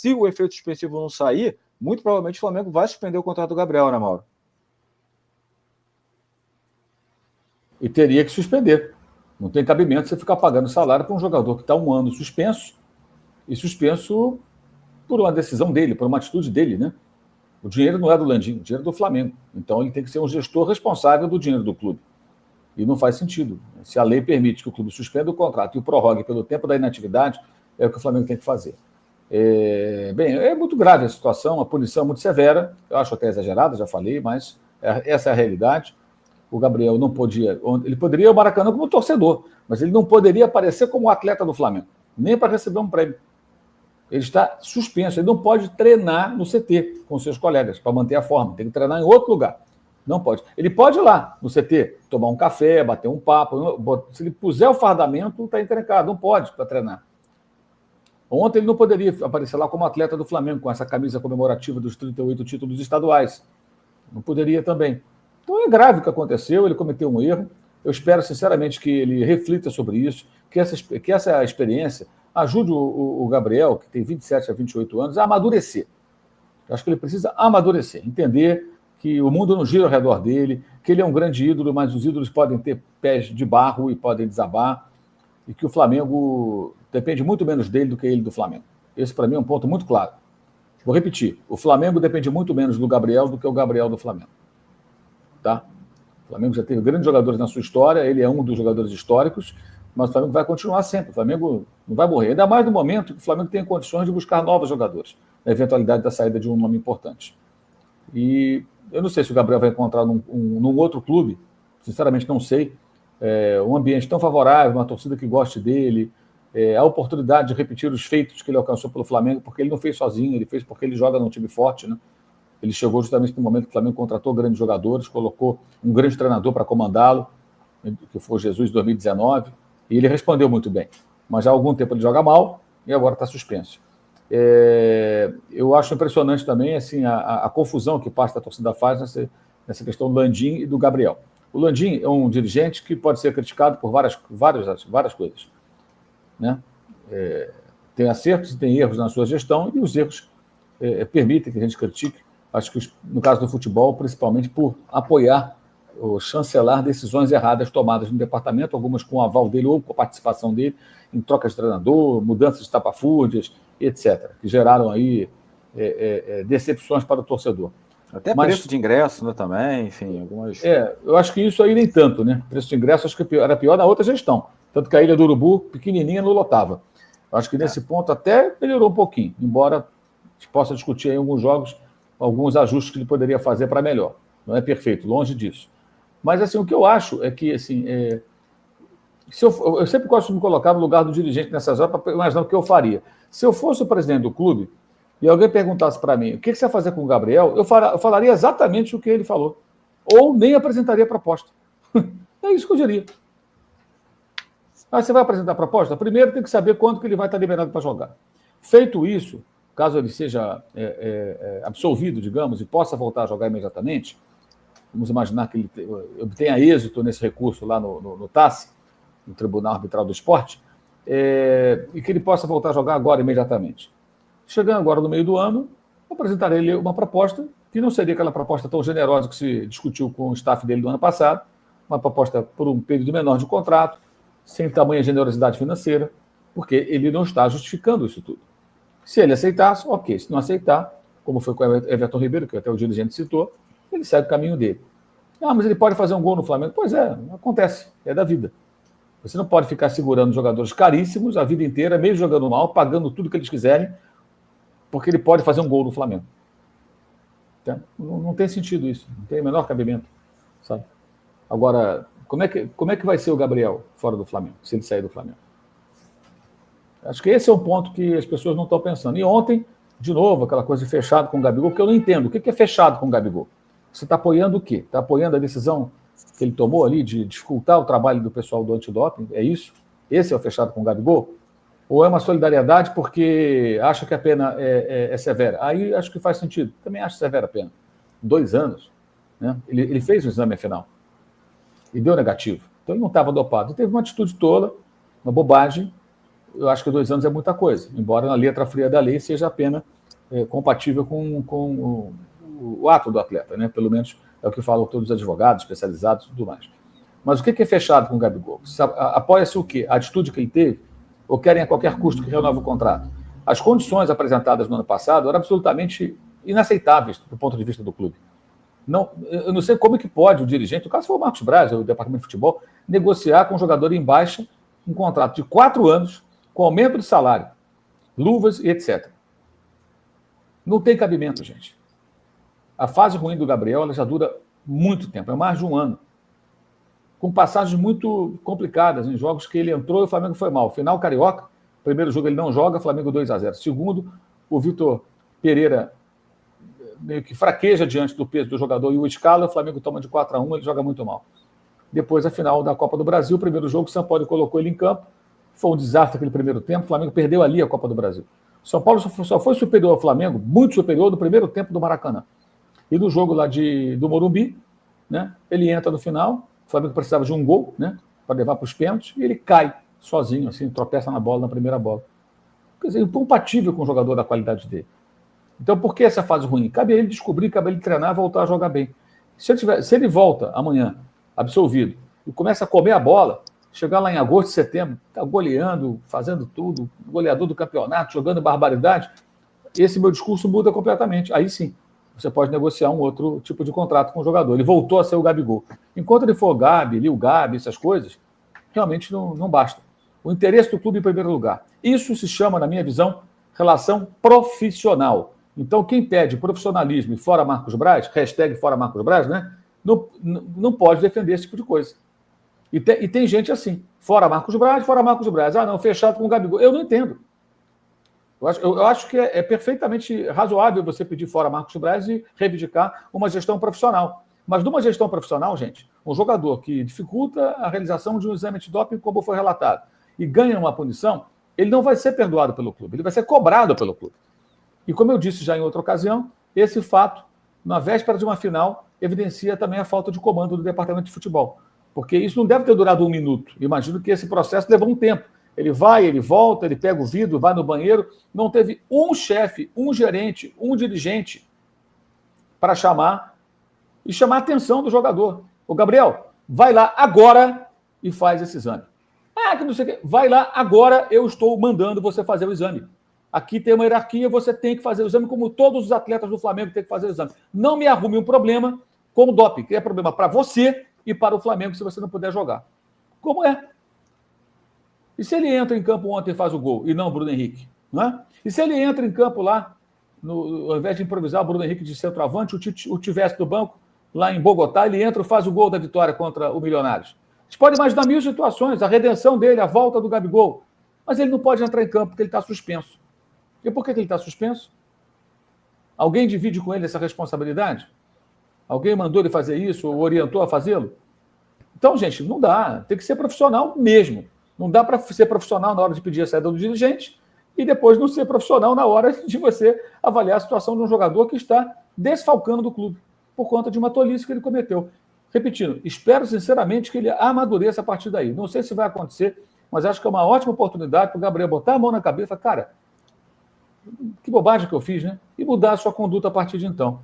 se o efeito suspensivo não sair, muito provavelmente o Flamengo vai suspender o contrato do Gabriel, né, Mauro? E teria que suspender. Não tem cabimento você ficar pagando salário para um jogador que está 1 ano suspenso, e suspenso por uma decisão dele, por uma atitude dele, né? O dinheiro não é do Landim, o dinheiro é do Flamengo. Então ele tem que ser um gestor responsável do dinheiro do clube. E não faz sentido. Se a lei permite que o clube suspenda o contrato e o prorrogue pelo tempo da inatividade, é o que o Flamengo tem que fazer. Bem, é muito grave a situação, a punição é muito severa, eu acho até exagerada, já falei, mas essa é a realidade. O Gabriel não podia, ele poderia ir ao Maracanã como torcedor, mas ele não poderia aparecer como atleta do Flamengo, nem para receber um prêmio. Ele está suspenso, ele não pode treinar no CT com seus colegas para manter a forma, tem que treinar em outro lugar. Não pode. Ele pode ir lá no CT, tomar um café, bater um papo. Se ele puser o fardamento, está encrencado, não pode para treinar. Ontem ele não poderia aparecer lá como atleta do Flamengo, com essa camisa comemorativa dos 38 títulos estaduais. Não poderia também. Então é grave o que aconteceu, ele cometeu um erro. Eu espero, sinceramente, que ele reflita sobre isso, que essa experiência ajude o Gabriel, que tem 27 a 28 anos, a amadurecer. Eu acho que ele precisa amadurecer, entender que o mundo não gira ao redor dele, que ele é um grande ídolo, mas os ídolos podem ter pés de barro e podem desabar, e que o Flamengo depende muito menos dele do que ele do Flamengo. Esse, para mim, é um ponto muito claro. Vou repetir, o Flamengo depende muito menos do Gabriel do que o Gabriel do Flamengo. Tá? O Flamengo já teve grandes jogadores na sua história, ele é um dos jogadores históricos, mas o Flamengo vai continuar sempre, o Flamengo não vai morrer. Ainda mais no momento que o Flamengo tem condições de buscar novos jogadores, na eventualidade da saída de um nome importante. E eu não sei se o Gabriel vai encontrar num outro clube, sinceramente não sei, um ambiente tão favorável, uma torcida que goste dele, a oportunidade de repetir os feitos que ele alcançou pelo Flamengo, porque ele não fez sozinho, ele fez porque ele joga num time forte, né? Ele chegou justamente no momento que o Flamengo contratou grandes jogadores, colocou um grande treinador para comandá-lo, que foi o Jesus de 2019, e ele respondeu muito bem. Mas já há algum tempo ele joga mal e agora está suspenso. Eu acho impressionante também assim, a confusão que parte da torcida faz nessa questão do Landim e do Gabriel. O Landim é um dirigente que pode ser criticado por várias coisas. Né? Tem acertos e tem erros na sua gestão, e os erros permitem que a gente critique. Acho que, no caso do futebol, principalmente por apoiar ou chancelar decisões erradas tomadas no departamento, algumas com o aval dele ou com a participação dele, em troca de treinador, mudanças de tapafúrdias, etc., que geraram aí decepções para o torcedor. Até preço de ingresso, né, também, enfim, algumas... eu acho que isso aí nem tanto, né? Preço de ingresso acho que era pior na outra gestão. Tanto que a Ilha do Urubu, pequenininha, não lotava. Acho que nesse ponto até melhorou um pouquinho, embora a gente possa discutir em alguns jogos alguns ajustes que ele poderia fazer para melhor. Não é perfeito, longe disso. Mas, assim, o que eu acho é que, assim, eu sempre gosto de me colocar no lugar do dirigente nessas horas para imaginar o que eu faria. Se eu fosse o presidente do clube e alguém perguntasse para mim o que você vai fazer com o Gabriel, eu falaria exatamente o que ele falou. Ou nem apresentaria a proposta. É isso que eu diria. Você vai apresentar a proposta? Primeiro tem que saber quando que ele vai estar liberado para jogar. Feito isso, caso ele seja absolvido, digamos, e possa voltar a jogar imediatamente, vamos imaginar que ele obtenha êxito nesse recurso lá no TAS, no Tribunal Arbitral do Esporte, e que ele possa voltar a jogar agora, imediatamente. Chegando agora no meio do ano, eu apresentarei ele uma proposta que não seria aquela proposta tão generosa que se discutiu com o staff dele do ano passado, uma proposta por um período menor de contrato, sem tamanha generosidade financeira, porque ele não está justificando isso tudo. Se ele aceitasse, ok. Se não aceitar, como foi com o Everton Ribeiro, que até o dirigente citou, ele segue o caminho dele. Mas ele pode fazer um gol no Flamengo? Pois é, acontece, é da vida. Você não pode ficar segurando jogadores caríssimos a vida inteira, mesmo jogando mal, pagando tudo que eles quiserem, porque ele pode fazer um gol no Flamengo. Então, não tem sentido isso, não tem o menor cabimento, sabe? Agora, como é que vai ser o Gabriel fora do Flamengo, se ele sair do Flamengo? Acho que esse é um ponto que as pessoas não estão pensando. E ontem, de novo, aquela coisa de fechado com o Gabigol, que eu não entendo. O que é fechado com o Gabigol? Você está apoiando o quê? Está apoiando a decisão que ele tomou ali de dificultar o trabalho do pessoal do antidoping? É isso? Esse é o fechado com o Gabigol? Ou é uma solidariedade porque acha que a pena é severa? Aí acho que faz sentido. Também acho severa a pena. 2 anos. Né? Ele fez o exame afinal. E deu negativo. Então ele não estava dopado. Ele teve uma atitude tola, uma bobagem. Eu acho que 2 anos é muita coisa. Embora na letra fria da lei seja a pena compatível com o ato do atleta, né? Pelo menos é o que falam todos os advogados especializados e tudo mais. Mas o que é fechado com o Gabigol? Apoia-se o quê? A atitude que ele teve? Ou querem a qualquer custo que renove o contrato? As condições apresentadas no ano passado eram absolutamente inaceitáveis do ponto de vista do clube. Não, eu não sei como é que pode o dirigente, no caso foi o Marcos Braz, o departamento de futebol, negociar com um jogador em baixa um contrato de 4 anos, com aumento de salário, luvas e etc. Não tem cabimento, gente. A fase ruim do Gabriel ela já dura muito tempo, é mais de um ano. Com passagens muito complicadas em jogos que ele entrou e o Flamengo foi mal. Final carioca, primeiro jogo ele não joga, Flamengo 2-0. Segundo, o Vitor Pereira meio que fraqueja diante do peso do jogador e o escala, o Flamengo toma de 4-1, ele joga muito mal. Depois, a final da Copa do Brasil, primeiro jogo, o São Paulo colocou ele em campo, foi um desastre aquele primeiro tempo, o Flamengo perdeu ali a Copa do Brasil. O São Paulo só foi superior ao Flamengo, muito superior no primeiro tempo do Maracanã. E no jogo lá do Morumbi, né, ele entra no final, o Flamengo precisava de um gol, né, para levar para os pênaltis, e ele cai sozinho, assim, tropeça na bola, na primeira bola. Quer dizer, incompatível com um jogador da qualidade dele. Então, por que essa fase ruim? Cabe a ele descobrir, cabe a ele treinar, voltar a jogar bem. Se ele volta amanhã, absolvido, e começa a comer a bola, chegar lá em agosto, setembro, está goleando, fazendo tudo, goleador do campeonato, jogando barbaridade, esse meu discurso muda completamente. Aí sim, você pode negociar um outro tipo de contrato com o jogador. Ele voltou a ser o Gabigol. Enquanto ele for o Gabi, Lil Gabi, essas coisas, realmente não basta. O interesse do clube em primeiro lugar. Isso se chama, na minha visão, relação profissional. Então, quem pede profissionalismo e fora Marcos Braz, hashtag fora Marcos Braz, né, não pode defender esse tipo de coisa. E tem gente assim, fora Marcos Braz, fora Marcos Braz. Ah, não, fechado com o Gabigol. Eu não entendo. Eu acho que é perfeitamente razoável você pedir fora Marcos Braz e reivindicar uma gestão profissional. Mas numa gestão profissional, gente, um jogador que dificulta a realização de um exame de doping, como foi relatado, e ganha uma punição, ele não vai ser perdoado pelo clube, ele vai ser cobrado pelo clube. E como eu disse já em outra ocasião, esse fato, na véspera de uma final, evidencia também a falta de comando do departamento de futebol. Porque isso não deve ter durado 1 minuto. Imagino que esse processo levou um tempo. Ele vai, ele volta, ele pega o vidro, vai no banheiro. Não teve um chefe, um gerente, um dirigente para chamar a atenção do jogador. Ô, Gabriel, vai lá agora e faz esse exame. Ah, que não sei o quê. Vai lá agora, eu estou mandando você fazer o exame. Aqui tem uma hierarquia, você tem que fazer o exame, como todos os atletas do Flamengo têm que fazer o exame. Não me arrume um problema com o doping, que é problema para você e para o Flamengo, se você não puder jogar. Como é? E se ele entra em campo ontem e faz o gol, e não o Bruno Henrique? Não é? E se ele entra em campo lá, ao invés de improvisar o Bruno Henrique de centroavante, o tivesse do banco, lá em Bogotá, ele entra e faz o gol da vitória contra o Milionários. Você pode imaginar 1000 situações, a redenção dele, a volta do Gabigol. Mas ele não pode entrar em campo porque ele está suspenso. E por que ele está suspenso? Alguém divide com ele essa responsabilidade? Alguém mandou ele fazer isso ou orientou a fazê-lo? Então, gente, não dá. Tem que ser profissional mesmo. Não dá para ser profissional na hora de pedir a saída do dirigente e depois não ser profissional na hora de você avaliar a situação de um jogador que está desfalcando do clube por conta de uma tolice que ele cometeu. Repetindo, espero sinceramente que ele amadureça a partir daí. Não sei se vai acontecer, mas acho que é uma ótima oportunidade para o Gabriel botar a mão na cabeça e falar, cara, que bobagem que eu fiz, né? E mudar a sua conduta a partir de então.